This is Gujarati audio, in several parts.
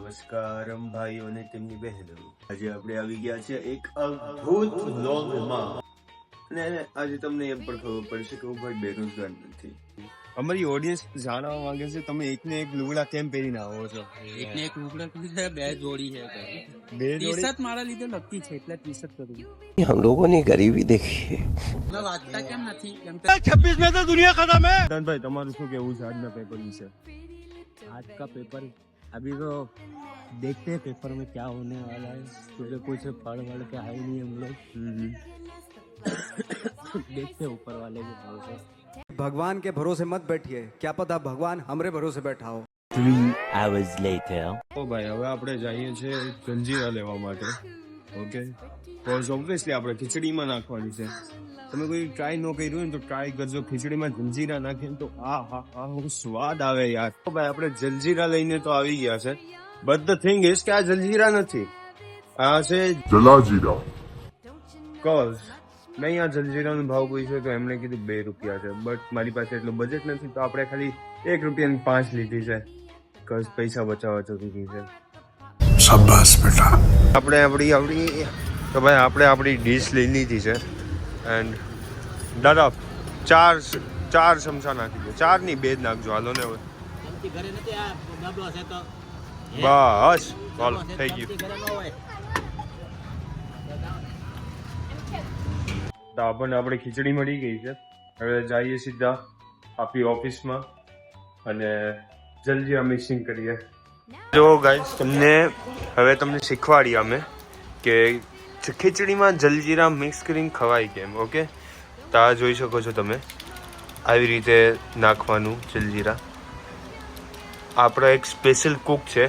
નમસ્કારમ ભાઈઓ અને તેમની બહેનો. આજે આપણે આવી ગયા છે એક અદ્ભુત વ્લોગમાં અને આજે તમને એમ પણ ખબર પડશે કે હું ભાઈ બેરોજગાર નથી. અમારી ઓડિયન્સ જાણવા માંગે છે તમે એકને એક લુગડા કેમ પહેરીને આવો છો? એકને એક લુગડા લીધે બે જોડી છે. બે ટી જોડી શર્ટ મારા લીધે નક્કી છે એટલે ટી શર્ટ કરું. हम लोगों ने गरीबी देखी है. એટલે વાંચતા કેમ નથી કેમ કે 26 में तो दुनिया खत्म है. ભાઈ તમારું શું કેવું છે આજના પેપર વિશે? आज का पेपर अभी तो देखते हैं पेपर में क्या होने वाला है. मेरे कुछ पढ़ वढ़ के आए नहीं हम लोग. देखते हैं ऊपर वाले के भरोसे. भगवान के भरोसे मत बैठिए, क्या पता भगवान हमरे भरोसे बैठा हो. 3 hours later. ઓ ભાઈ હવે આપણે જઈએ છીએ જંજીરા લેવા માટે. ઓકે, કોઝ ઓબ્વિયસલી આપણે ખીચડીમાં નાખવાની છે. તમે કોઈ ટ્રાય ન કર્યું હોય ને તો ટ્રાય કરજો. ખીચડીમાં જંજીરા નાખીને તો આ સ્વાદ આવે યાર. તો ભાઈ આપણે જલજીરા લઈને તો આવી ગયા છે, બટ ધ થિંગ ઇઝ કે આ જલજીરા નથી, આ છે જલાજીરા. કોઝ મેં આ જલજીરાનો ભાવ પૂછ્યો તો એમણે કીધું 2 રૂપિયા છે, બટ મારી પાસે એટલું બજેટ નથી તો આપણે ખાલી 1 રૂપિયાની 5 લીધી છે. કોઝ પૈસા બચાવવા જરૂરી છે. શાબાશ બેટા. આપણે આપણી તો ભાઈ આપણે આપણી ડીશ લઈ લીધી છે એન્ડ દાદા ચાર ચમચા નાખી દો. 4 ની 2 જ નાખજો. હાલો ને હવે એમથી ઘરે નથી આ ડબલો હશે તો બસ ચાલો થઈ ગયું. ઘરે ન હોય તો આપણને આપણી ખીચડી મળી ગઈ છે. હવે જઈએ સીધા આપણી ઓફિસમાં અને જલ્દી મિક્સિંગ કરીએ. જો ગાઈસ તમને શીખવાડીએ અમે કે ખીચડીમાં જલજીરા મિક્સ કરીને ખવાય કેમ. ઓકે, તો આ જોઈ શકો છો તમે, આવી રીતે નાખવાનું જલજીરા. આપણો એક સ્પેશિયલ કુક છે.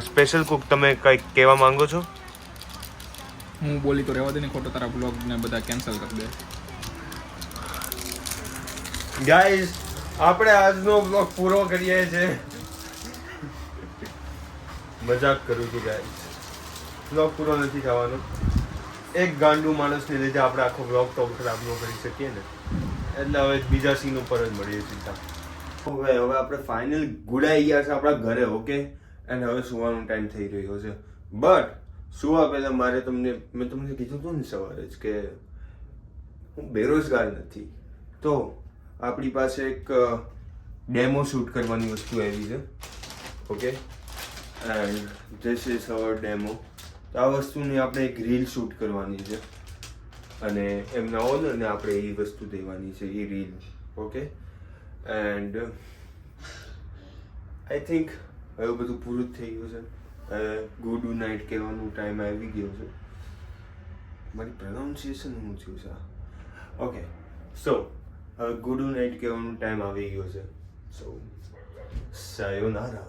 સ્પેશિયલ કુક તમે કંઈક કહેવા માંગો છો? હું બોલી તો રહેવા દે ને, ખોટો તારા બ્લોગ ને બધા કેન્સલ કરી દે. ગાઈસ આપણે આજનો બ્લોગ પૂરો કરીએ છીએ. મજાક કરું છું ગાઈસ, બ્લોગ પૂરો નથી થવાનો. એક ગાંડુ માણસને લીધે આપણે આખો બ્લોગ તો ખરાબ ન કરી શકીએ ને, એટલે હવે બીજા સીન ઉપર જ મળીએ સીધા. હવે આપણે ફાઇનલ ગુડાઈ ગયા છે આપણા ઘરે. ઓકે, અને હવે સુવાનો ટાઈમ થઈ રહ્યો છે. બટ સુવા પહેલા મેં તમને કીધું હતું ને સવારે જ કે હું બેરોજગાર નથી. તો આપણી પાસે એક ડેમો શૂટ કરવાની વસ્તુ આવી છે. Okay, and this is our demo. તો આ વસ્તુની આપણે એક રીલ શૂટ કરવાની છે અને એમના ઓનરને આપણે એ વસ્તુ દેવાની છે, એ reel. Okay, and I think હવે બધું પૂરું જ થઈ ગયું છે. ગુડ નાઇટ કહેવાનું ટાઈમ આવી ગયો છે. મારી પ્રોનાઉન્સિએશન શું થયું છે? ઓકે, સો હવે ગુડ નાઇટ કહેવાનું ટાઈમ આવી ગયો છે. સો સાયોનારા.